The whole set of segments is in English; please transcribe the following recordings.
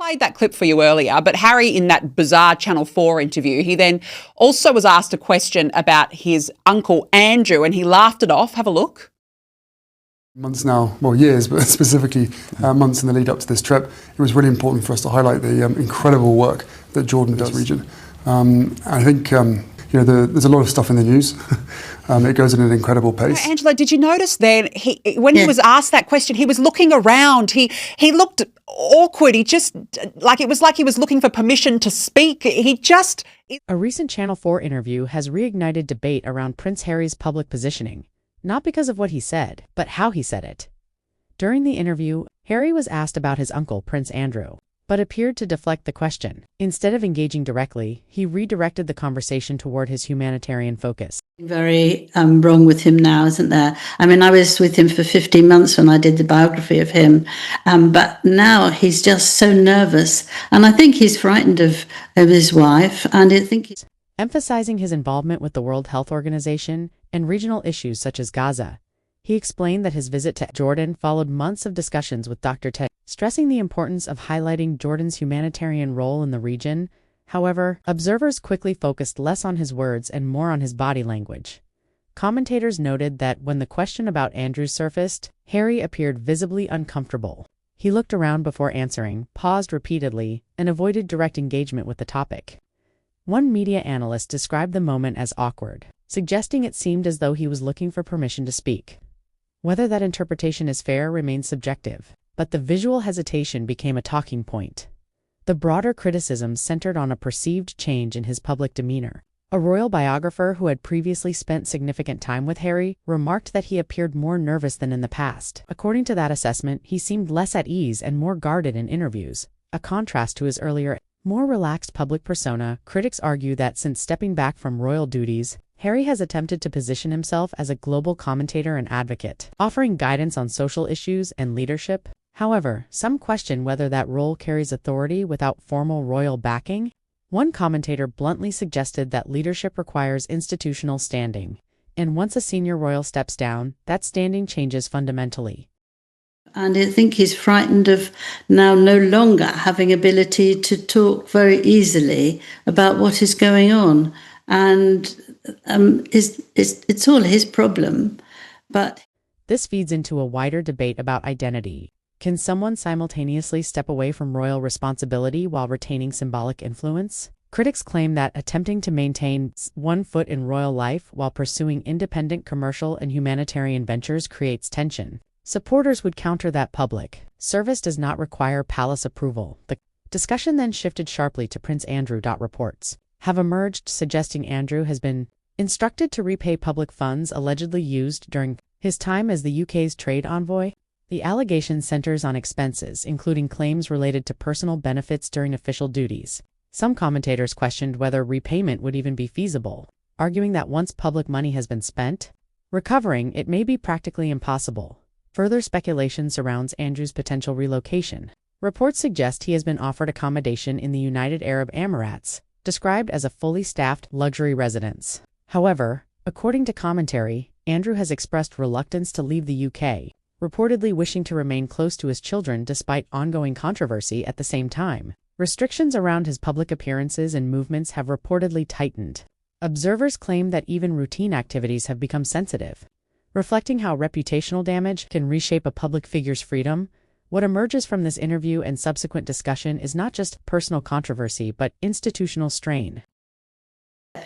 Played that clip for you earlier, but Harry, in that bizarre Channel 4 interview, he then also was asked a question about his uncle Andrew, and he laughed it off. Have a look. Months now, well, years, but specifically months in the lead up to this trip, it was really important for us to highlight the incredible work that Jordan does in this region. I think there's a lot of stuff in the news. It goes at an incredible pace. Angela, did you notice then when he was asked that question, he was looking around. He looked awkward. He just it was like he was looking for permission to speak. A recent Channel 4 interview has reignited debate around Prince Harry's public positioning, not because of what he said, but how he said it. During the interview, Harry was asked about his uncle, Prince Andrew, but appeared to deflect the question. Instead of engaging directly, he redirected the conversation toward his humanitarian focus. Very wrong with him now, isn't there? I mean, I was with him for 15 months when I did the biography of him, but now he's just so nervous, and I think he's frightened of his wife, and I think he's emphasizing his involvement with the World Health Organization and regional issues such as Gaza. He explained that his visit to Jordan followed months of discussions with Dr. Ted, stressing the importance of highlighting Jordan's humanitarian role in the region. However, observers quickly focused less on his words and more on his body language. Commentators noted that when the question about Andrew surfaced, Harry appeared visibly uncomfortable. He looked around before answering, paused repeatedly, and avoided direct engagement with the topic. One media analyst described the moment as awkward, suggesting it seemed as though he was looking for permission to speak. Whether that interpretation is fair remains subjective, but the visual hesitation became a talking point. The broader criticism centered on a perceived change in his public demeanor. A royal biographer who had previously spent significant time with Harry remarked that he appeared more nervous than in the past. According to that assessment, he seemed less at ease and more guarded in interviews, a contrast to his earlier, more relaxed public persona. Critics argue that since stepping back from royal duties, Harry has attempted to position himself as a global commentator and advocate, offering guidance on social issues and leadership. However, some question whether that role carries authority without formal royal backing. One commentator bluntly suggested that leadership requires institutional standing, and once a senior royal steps down, that standing changes fundamentally. And I think he's frightened of now no longer having ability to talk very easily about what is going on. And it's all his problem. But this feeds into a wider debate about identity. Can someone simultaneously step away from royal responsibility while retaining symbolic influence? Critics claim that attempting to maintain one foot in royal life while pursuing independent commercial and humanitarian ventures creates tension. Supporters would counter that public service does not require palace approval. The discussion then shifted sharply to Prince Andrew. Reports have emerged suggesting Andrew has been instructed to repay public funds allegedly used during his time as the UK's trade envoy. The allegation centers on expenses, including claims related to personal benefits during official duties. Some commentators questioned whether repayment would even be feasible, arguing that once public money has been spent, recovering it may be practically impossible. Further speculation surrounds Andrew's potential relocation. Reports suggest he has been offered accommodation in the United Arab Emirates, described as a fully staffed luxury residence. However, according to commentary, Andrew has expressed reluctance to leave the UK, reportedly wishing to remain close to his children despite ongoing controversy. At the same time, restrictions around his public appearances and movements have reportedly tightened. Observers claim that even routine activities have become sensitive, reflecting how reputational damage can reshape a public figure's freedom. What emerges from this interview and subsequent discussion is not just personal controversy, but institutional strain.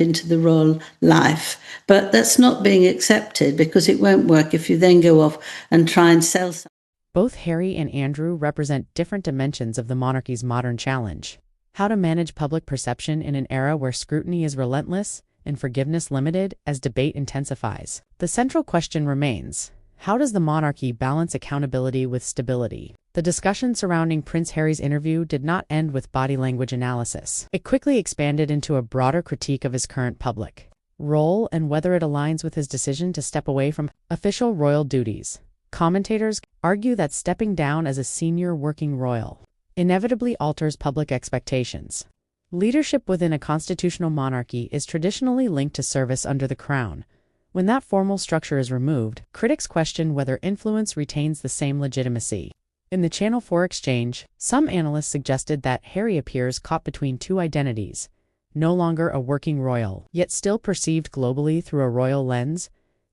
Into the royal life, but that's not being accepted because it won't work if you then go off and try and sell something. Both Harry and Andrew represent different dimensions of the monarchy's modern challenge. How to manage public perception in an era where scrutiny is relentless and forgiveness limited as debate intensifies. The central question remains: how does the monarchy balance accountability with stability? The discussion surrounding Prince Harry's interview did not end with body language analysis. It quickly expanded into a broader critique of his current public role and whether it aligns with his decision to step away from official royal duties. Commentators argue that stepping down as a senior working royal inevitably alters public expectations. Leadership within a constitutional monarchy is traditionally linked to service under the crown. When that formal structure is removed, critics question whether influence retains the same legitimacy. In the Channel 4 exchange, some analysts suggested that Harry appears caught between two identities, no longer a working royal, yet still perceived globally through a royal lens.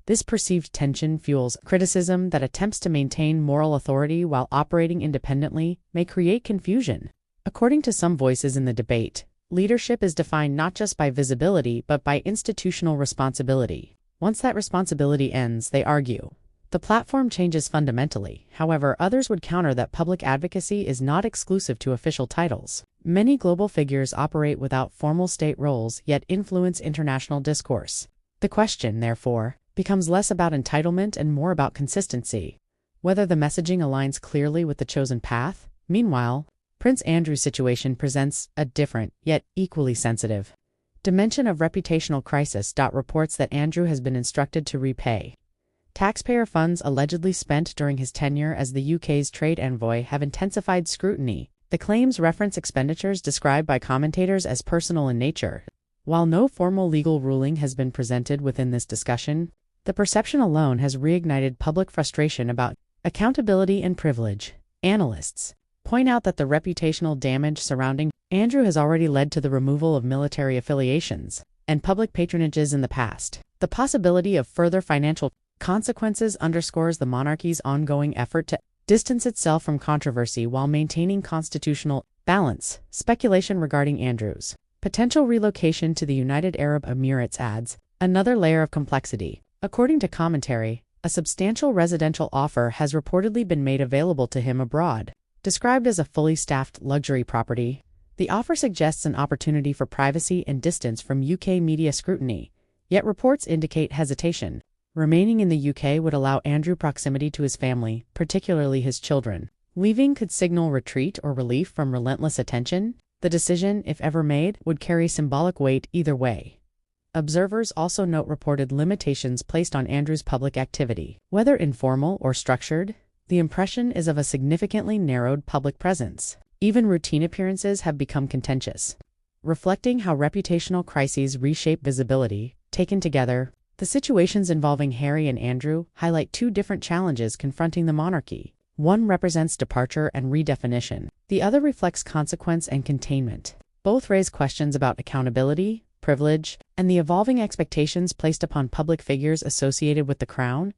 This perceived tension fuels criticism that attempts to maintain moral authority while operating independently may create confusion. According to some voices in the debate, leadership is defined not just by visibility but by institutional responsibility. Once that responsibility ends, they argue, the platform changes fundamentally. However, others would counter that public advocacy is not exclusive to official titles. Many global figures operate without formal state roles, yet influence international discourse. The question, therefore, becomes less about entitlement and more about consistency, whether the messaging aligns clearly with the chosen path. Meanwhile, Prince Andrew's situation presents a different, yet equally sensitive dimension of reputational crisis. Reports that Andrew has been instructed to repay taxpayer funds allegedly spent during his tenure as the UK's trade envoy have intensified scrutiny. The claims reference expenditures described by commentators as personal in nature. While no formal legal ruling has been presented within this discussion, the perception alone has reignited public frustration about accountability and privilege. Analysts point out that the reputational damage surrounding Andrew has already led to the removal of military affiliations and public patronages in the past. The possibility of further financial consequences underscores the monarchy's ongoing effort to distance itself from controversy while maintaining constitutional balance. Speculation regarding Andrew's potential relocation to the United Arab Emirates adds another layer of complexity. According to commentary, a substantial residential offer has reportedly been made available to him abroad. Described as a fully staffed luxury property, the offer suggests an opportunity for privacy and distance from UK media scrutiny, yet reports indicate hesitation. Remaining in the UK would allow Andrew proximity to his family, particularly his children. Leaving could signal retreat or relief from relentless attention. The decision, if ever made, would carry symbolic weight either way. Observers also note reported limitations placed on Andrew's public activity. Whether informal or structured, the impression is of a significantly narrowed public presence. Even routine appearances have become contentious. Reflecting how reputational crises reshape visibility, taken together, the situations involving Harry and Andrew highlight two different challenges confronting the monarchy. One represents departure and redefinition. The other reflects consequence and containment. Both raise questions about accountability, privilege, and the evolving expectations placed upon public figures associated with the crown.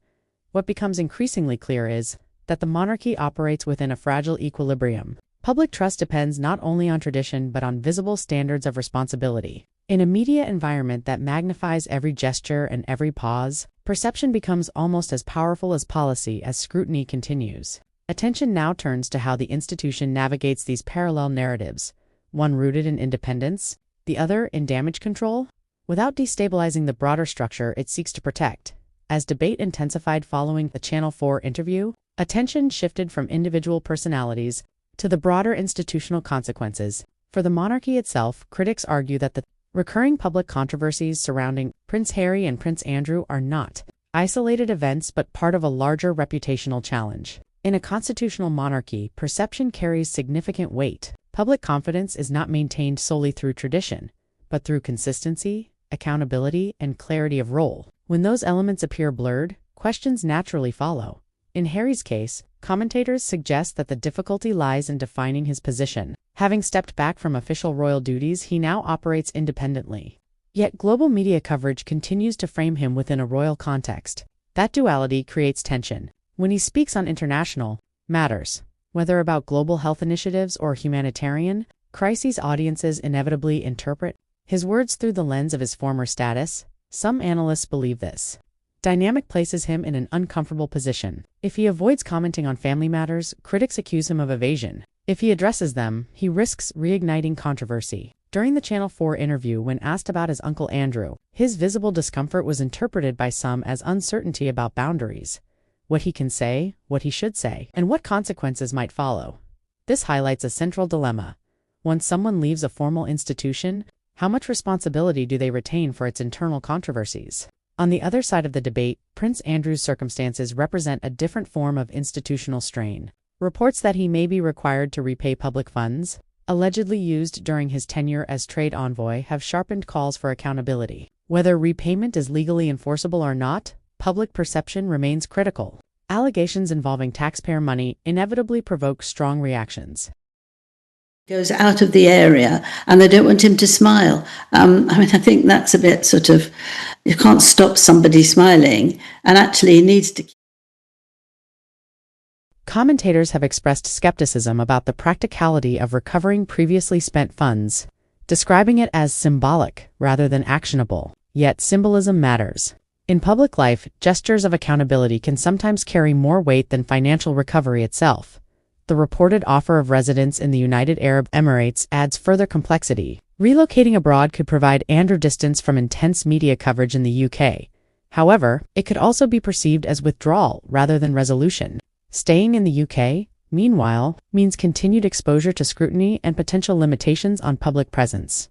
What becomes increasingly clear is that the monarchy operates within a fragile equilibrium. Public trust depends not only on tradition but on visible standards of responsibility. In a media environment that magnifies every gesture and every pause, perception becomes almost as powerful as policy as scrutiny continues. Attention now turns to how the institution navigates these parallel narratives, one rooted in independence, the other in damage control, without destabilizing the broader structure it seeks to protect. As debate intensified following the Channel 4 interview, attention shifted from individual personalities to the broader institutional consequences. For the monarchy itself, critics argue that the recurring public controversies surrounding Prince Harry and Prince Andrew are not isolated events but part of a larger reputational challenge. In a constitutional monarchy, perception carries significant weight. Public confidence is not maintained solely through tradition, but through consistency, accountability, and clarity of role. When those elements appear blurred, questions naturally follow. In Harry's case, commentators suggest that the difficulty lies in defining his position. Having stepped back from official royal duties, he now operates independently. Yet global media coverage continues to frame him within a royal context. That duality creates tension. When he speaks on international matters, whether about global health initiatives or humanitarian crises, audiences inevitably interpret his words through the lens of his former status. Some analysts believe this dynamic places him in an uncomfortable position. If he avoids commenting on family matters, critics accuse him of evasion. If he addresses them, he risks reigniting controversy. During the Channel 4 interview, when asked about his uncle Andrew, his visible discomfort was interpreted by some as uncertainty about boundaries, what he can say, what he should say, and what consequences might follow. This highlights a central dilemma. Once someone leaves a formal institution, how much responsibility do they retain for its internal controversies? On the other side of the debate, Prince Andrew's circumstances represent a different form of institutional strain. Reports that he may be required to repay public funds, allegedly used during his tenure as trade envoy, have sharpened calls for accountability. Whether repayment is legally enforceable or not, public perception remains critical. Allegations involving taxpayer money inevitably provoke strong reactions. Goes out of the area and they don't want him to smile. I think that's a bit sort of, you can't stop somebody smiling, and actually he needs to. Commentators have expressed skepticism about the practicality of recovering previously spent funds, describing it as symbolic rather than actionable. Yet symbolism matters. In public life, gestures of accountability can sometimes carry more weight than financial recovery itself. The reported offer of residence in the United Arab Emirates adds further complexity. Relocating abroad could provide Andrew distance from intense media coverage in the UK. However, it could also be perceived as withdrawal rather than resolution. Staying in the UK, meanwhile, means continued exposure to scrutiny and potential limitations on public presence.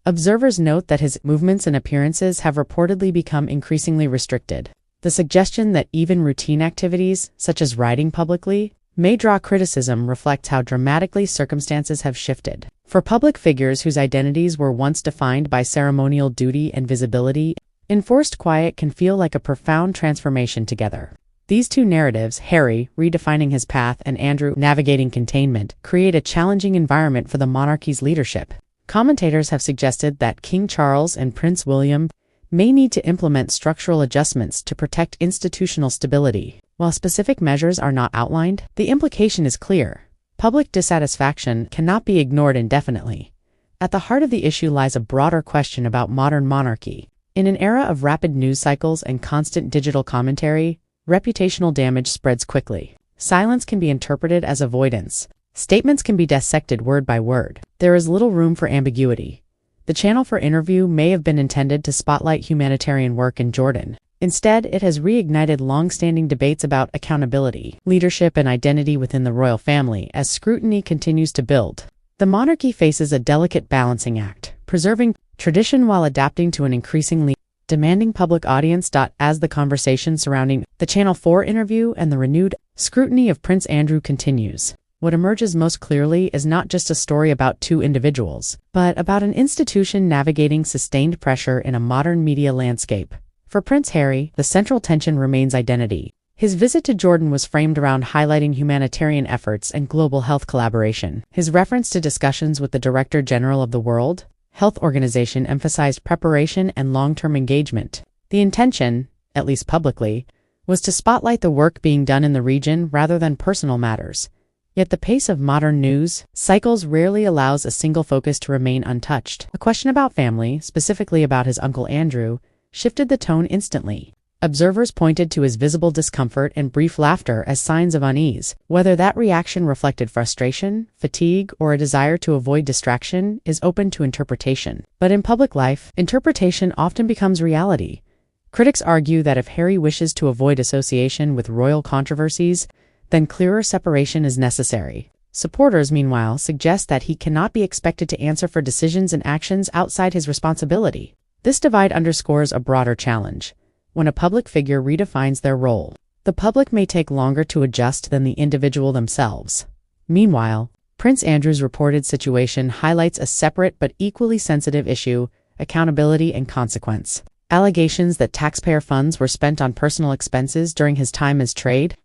Observers note that his movements and appearances have reportedly become increasingly restricted. The suggestion that even routine activities, such as riding publicly, may draw criticism reflects how dramatically circumstances have shifted. For public figures whose identities were once defined by ceremonial duty and visibility, enforced quiet can feel like a profound transformation together. These two narratives, Harry redefining his path and Andrew navigating containment, create a challenging environment for the monarchy's leadership. Commentators have suggested that King Charles and Prince William may need to implement structural adjustments to protect institutional stability. While specific measures are not outlined, the implication is clear. Public dissatisfaction cannot be ignored indefinitely. At the heart of the issue lies a broader question about modern monarchy. In an era of rapid news cycles and constant digital commentary, reputational damage spreads quickly. Silence can be interpreted as avoidance. Statements can be dissected word by word. There is little room for ambiguity. The channel for interview may have been intended to spotlight humanitarian work in Jordan. Instead, it has reignited long-standing debates about accountability, leadership, and identity within the royal family as scrutiny continues to build. The monarchy faces a delicate balancing act, preserving tradition while adapting to an increasingly demanding public audience. As the conversation surrounding the Channel 4 interview and the renewed scrutiny of Prince Andrew continues, what emerges most clearly is not just a story about two individuals, but about an institution navigating sustained pressure in a modern media landscape. For Prince Harry, the central tension remains identity. His visit to Jordan was framed around highlighting humanitarian efforts and global health collaboration. His reference to discussions with the Director General of the World Health Organization emphasized preparation and long-term engagement. The intention, at least publicly, was to spotlight the work being done in the region rather than personal matters. Yet the pace of modern news cycles rarely allows a single focus to remain untouched. A question about family, specifically about his uncle Andrew, shifted the tone instantly. Observers pointed to his visible discomfort and brief laughter as signs of unease. Whether that reaction reflected frustration, fatigue, or a desire to avoid distraction is open to interpretation. But in public life, interpretation often becomes reality. Critics argue that if Harry wishes to avoid association with royal controversies, then clearer separation is necessary. Supporters, meanwhile, suggest that he cannot be expected to answer for decisions and actions outside his responsibility. This divide underscores a broader challenge. When a public figure redefines their role, the public may take longer to adjust than the individual themselves. Meanwhile, Prince Andrew's reported situation highlights a separate but equally sensitive issue: accountability and consequence. Allegations that taxpayer funds were spent on personal expenses during his time as trade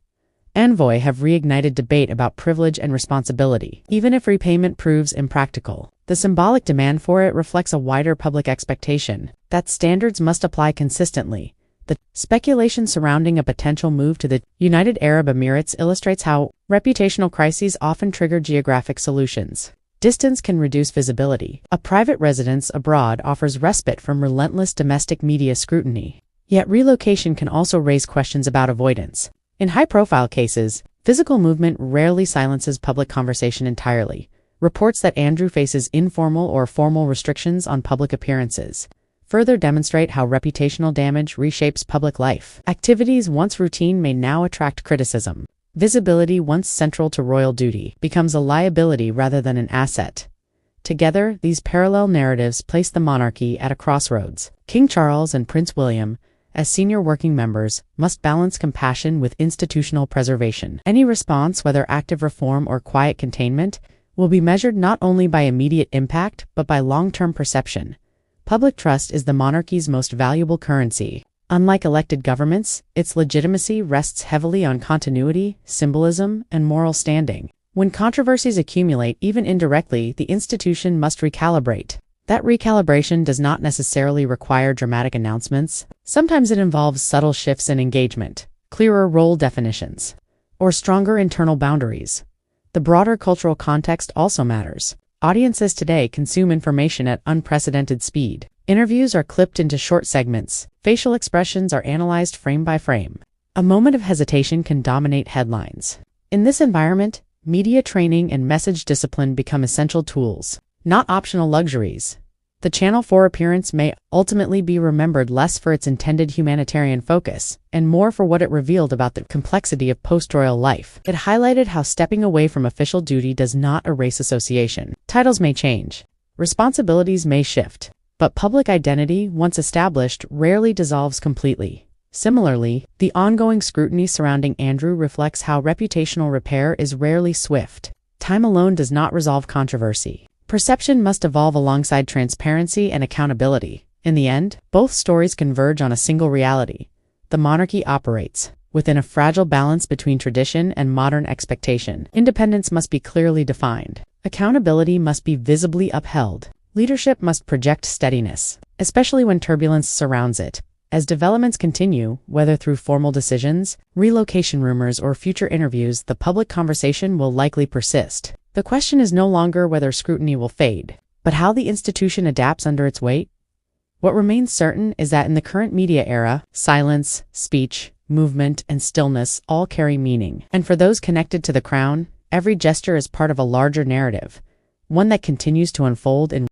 envoy have reignited debate about privilege and responsibility. Even if repayment proves impractical, the symbolic demand for it reflects a wider public expectation that standards must apply consistently. The speculation surrounding a potential move to the United Arab Emirates illustrates how reputational crises often trigger geographic solutions. Distance can reduce visibility. A private residence abroad offers respite from relentless domestic media scrutiny. Yet relocation can also raise questions about avoidance. In high-profile cases, physical movement rarely silences public conversation entirely. Reports that Andrew faces informal or formal restrictions on public appearances further demonstrate how reputational damage reshapes public life. Activities once routine may now attract criticism. Visibility, once central to royal duty, becomes a liability rather than an asset. Together, these parallel narratives place the monarchy at a crossroads. King Charles and Prince William, as senior working members, must balance compassion with institutional preservation. Any response, whether active reform or quiet containment, will be measured not only by immediate impact, but by long-term perception. Public trust is the monarchy's most valuable currency. Unlike elected governments, its legitimacy rests heavily on continuity, symbolism, and moral standing. When controversies accumulate, even indirectly, the institution must recalibrate. That recalibration does not necessarily require dramatic announcements. Sometimes it involves subtle shifts in engagement, clearer role definitions, or stronger internal boundaries. The broader cultural context also matters. Audiences today consume information at unprecedented speed. Interviews are clipped into short segments. Facial expressions are analyzed frame by frame. A moment of hesitation can dominate headlines. In this environment, media training and message discipline become essential tools, not optional luxuries. The Channel 4 appearance may ultimately be remembered less for its intended humanitarian focus, and more for what it revealed about the complexity of post-royal life. It highlighted how stepping away from official duty does not erase association. Titles may change, responsibilities may shift, but public identity, once established, rarely dissolves completely. Similarly, the ongoing scrutiny surrounding Andrew reflects how reputational repair is rarely swift. Time alone does not resolve controversy. Perception must evolve alongside transparency and accountability. In the end, both stories converge on a single reality. The monarchy operates within a fragile balance between tradition and modern expectation. Independence must be clearly defined. Accountability must be visibly upheld. Leadership must project steadiness, especially when turbulence surrounds it. As developments continue, whether through formal decisions, relocation rumors, or future interviews, the public conversation will likely persist. The question is no longer whether scrutiny will fade, but how the institution adapts under its weight. What remains certain is that in the current media era, silence, speech, movement, and stillness all carry meaning. And for those connected to the crown, every gesture is part of a larger narrative, one that continues to unfold in